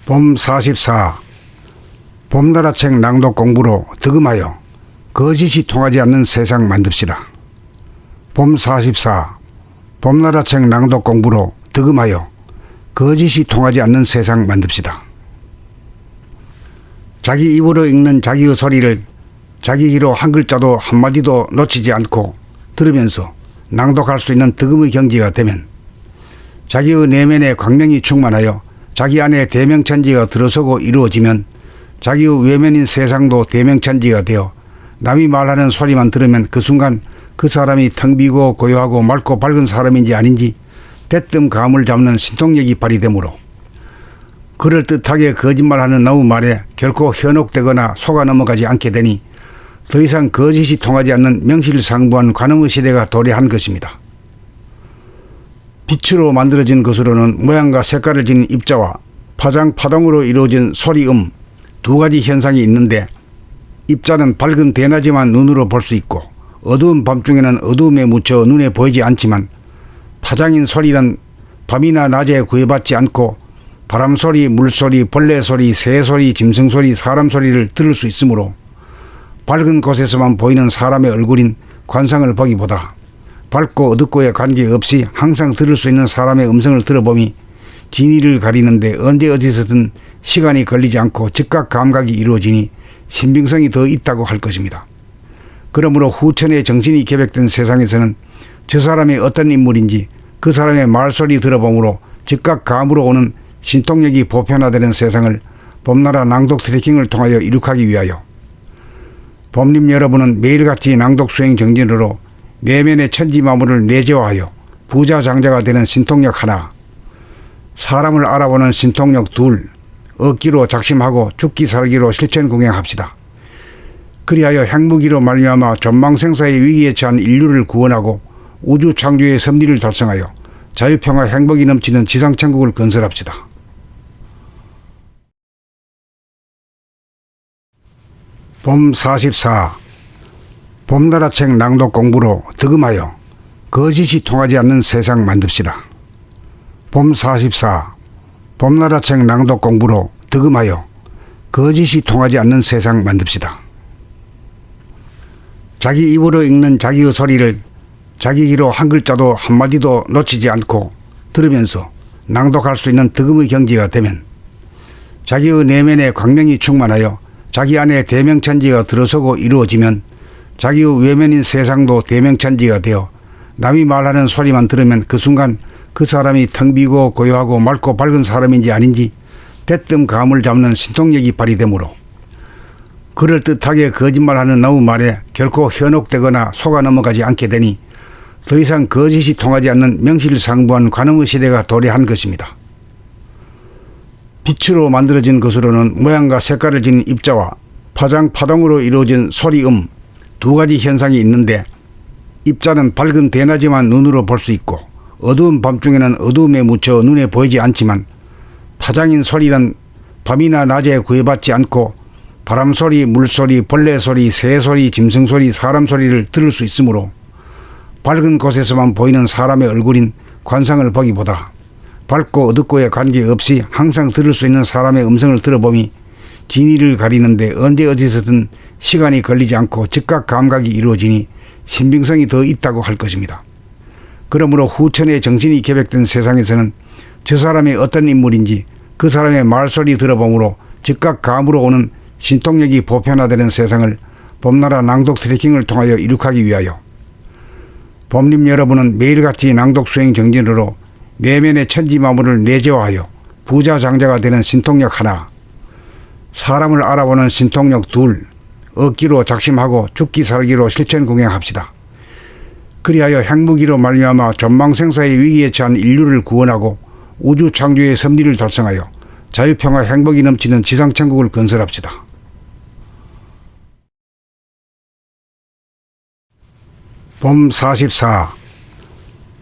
봄 44. 봄나라책 낭독 공부로 득음하여 거짓이 통하지 않는 세상 만듭시다. 봄 44. 봄나라책 낭독 공부로 득음하여 거짓이 통하지 않는 세상 만듭시다. 자기 입으로 읽는 자기의 소리를 자기 귀로 한 글자도 한마디도 놓치지 않고 들으면서 낭독할 수 있는 득음의 경지가 되면 자기의 내면에 광명이 충만하여 자기 안에 대명천지가 들어서고 이루어지면 자기의 외면인 세상도 대명천지가 되어 남이 말하는 소리만 들으면 그 순간 그 사람이 텅 비고 고요하고 맑고 밝은 사람인지 아닌지 대뜸 감을 잡는 신통력이 발휘되므로 그럴듯하게 거짓말하는 나의 말에 결코 현혹되거나 속아 넘어가지 않게 되니 더 이상 거짓이 통하지 않는 명실상부한 관음의 시대가 도래한 것입니다. 빛으로 만들어진 것으로는 모양과 색깔을 지닌 입자와 파장파동으로 이루어진 소리음 두 가지 현상이 있는데, 입자는 밝은 대낮에만 눈으로 볼 수 있고 어두운 밤중에는 어두움에 묻혀 눈에 보이지 않지만, 파장인 소리는 밤이나 낮에 구애받지 않고 바람소리, 물소리, 벌레소리, 새소리, 짐승소리, 사람소리를 들을 수 있으므로 밝은 곳에서만 보이는 사람의 얼굴인 관상을 보기보다 밝고 어둡고에 관계없이 항상 들을 수 있는 사람의 음성을 들어보니 진위를 가리는데 언제 어디서든 시간이 걸리지 않고 즉각 감각이 이루어지니 신빙성이 더 있다고 할 것입니다. 그러므로 후천의 정신이 계획된 세상에서는 저 사람이 어떤 인물인지 그 사람의 말소리 들어보므로 즉각 감으로 오는 신통력이 보편화되는 세상을 봄나라 낭독 트래킹을 통하여 이룩하기 위하여 봄님 여러분은 매일같이 낭독 수행 정진으로 내면의 천지만물을 내재화하여 부자장자가 되는 신통력 하나, 사람을 알아보는 신통력 둘, 얻기로 작심하고 죽기 살기로 실천 공행합시다. 그리하여 핵무기로 말미암아 전망생사의 위기에 처한 인류를 구원하고 우주 창조의 섭리를 달성하여 자유평화 행복이 넘치는 지상천국을 건설합시다. 봄 44. 봄나라책 낭독 공부로 득음하여 거짓이 통하지 않는 세상 만듭시다. 봄 44. 봄나라책 낭독 공부로 득음하여 거짓이 통하지 않는 세상 만듭시다. 자기 입으로 읽는 자기의 소리를 자기 귀로 한 글자도 한마디도 놓치지 않고 들으면서 낭독할 수 있는 득음의 경지가 되면 자기의 내면에 광명이 충만하여 자기 안에 대명천지가 들어서고 이루어지면 자기의 외면인 세상도 대명천지가 되어 남이 말하는 소리만 들으면 그 순간 그 사람이 텅 비고 고요하고 맑고 밝은 사람인지 아닌지 대뜸 감을 잡는 신통력이 발휘되므로 그럴듯하게 거짓말하는 나의 말에 결코 현혹되거나 속아 넘어가지 않게 되니 더 이상 거짓이 통하지 않는 명실상부한 관음의 시대가 도래한 것입니다. 빛으로 만들어진 것으로는 모양과 색깔을 지닌 입자와 파장파동으로 이루어진 소리음 두 가지 현상이 있는데, 입자는 밝은 대낮에만 눈으로 볼 수 있고 어두운 밤중에는 어두움에 묻혀 눈에 보이지 않지만, 파장인 소리는 밤이나 낮에 구애받지 않고 바람소리, 물소리, 벌레소리, 새소리, 짐승소리, 사람소리를 들을 수 있으므로 밝은 곳에서만 보이는 사람의 얼굴인 관상을 보기보다 밝고 어둡고에 관계없이 항상 들을 수 있는 사람의 음성을 들어보니 진위를 가리는데 언제 어디서든 시간이 걸리지 않고 즉각 감각이 이루어지니 신빙성이 더 있다고 할 것입니다. 그러므로 후천의 정신이 계획된 세상에서는 저 사람이 어떤 인물인지 그 사람의 말소리 들어보므로 즉각 감으로 오는 신통력이 보편화되는 세상을 봄나라 낭독 트래킹을 통하여 이룩하기 위하여 봄님 여러분은 매일같이 낭독 수행 정진으로 내면의 천지만물을 내재화하여 부자장자가 되는 신통력 하나, 사람을 알아보는 신통력 둘, 얻기로 작심하고 죽기 살기로 실천 공행합시다. 그리하여 핵무기로 말미암아 전망생사의 위기에 처한 인류를 구원하고 우주 창조의 섭리를 달성하여 자유평화 행복이 넘치는 지상천국을 건설합시다. 봄 44.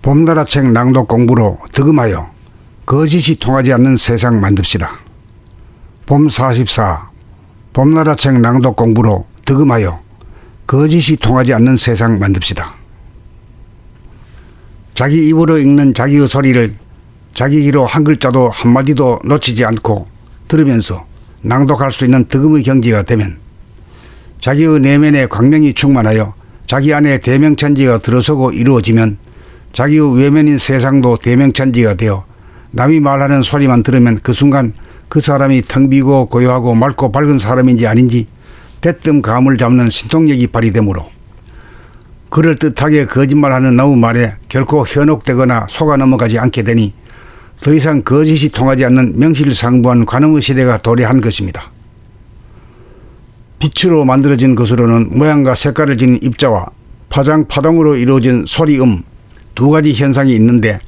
봄나라책 낭독 공부로 득음하여 거짓이 통하지 않는 세상 만듭시다. 봄 44. 봄나라책 낭독 공부로 득음하여 거짓이 통하지 않는 세상 만듭시다. 자기 입으로 읽는 자기의 소리를 자기 귀로 한 글자도 한마디도 놓치지 않고 들으면서 낭독할 수 있는 득음의 경지가 되면 자기의 내면에 광명이 충만하여 자기 안에 대명찬지가 들어서고 이루어지면 자기의 외면인 세상도 대명찬지가 되어 남이 말하는 소리만 들으면 그 순간 그 사람이 텅 비고 고요하고 맑고 밝은 사람인지 아닌지 대뜸 감을 잡는 신통력이 발휘되므로 그럴듯하게 거짓말하는 나의 말에 결코 현혹되거나 속아 넘어가지 않게 되니 더 이상 거짓이 통하지 않는 명실상부한 관음의 시대가 도래한 것입니다. 빛으로 만들어진 것으로는 모양과 색깔을 지닌 입자와 파장, 파동으로 이루어진 소리음 두 가지 현상이 있는데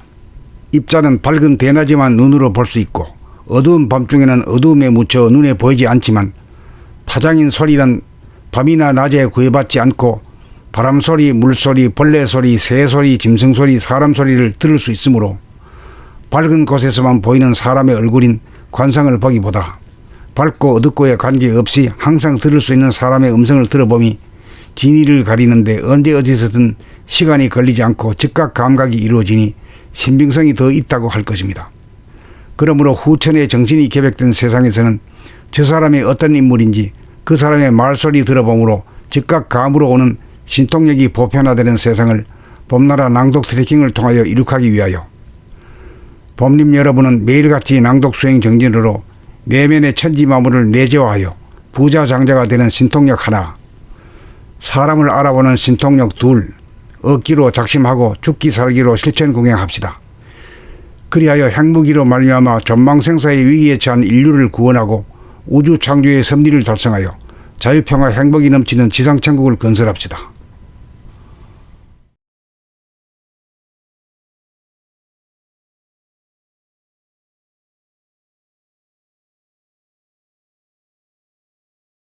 입자는 밝은 대낮에만 눈으로 볼 수 있고 어두운 밤중에는 어두움에 묻혀 눈에 보이지 않지만 파장인 소리는 밤이나 낮에 구애받지 않고 바람소리, 물소리, 벌레소리, 새소리, 짐승소리, 사람소리를 들을 수 있으므로 밝은 곳에서만 보이는 사람의 얼굴인 관상을 보기보다 밝고 어둡고에 관계없이 항상 들을 수 있는 사람의 음성을 들어보니 진위를 가리는데 언제 어디서든 시간이 걸리지 않고 즉각 감각이 이루어지니 신빙성이 더 있다고 할 것입니다. 그러므로 후천에 정신이 개백된 세상에서는 저 사람이 어떤 인물인지 그 사람의 말소리 들어보므로 즉각 감으로 오는 신통력이 보편화되는 세상을 봄나라 낭독 트래킹을 통하여 이룩하기 위하여 봄님 여러분은 매일같이 낭독 수행 정진으로 내면의 천지만물을 내재화하여 부자 장자가 되는 신통력 하나, 사람을 알아보는 신통력 둘, 얻기로 작심하고 죽기 살기로 실천 공행합시다. 그리하여 행무기로 말미암아 전망생사의 위기에 처한 인류를 구원하고 우주 창조의 섭리를 달성하여 자유평화 행복이 넘치는 지상천국을 건설합시다.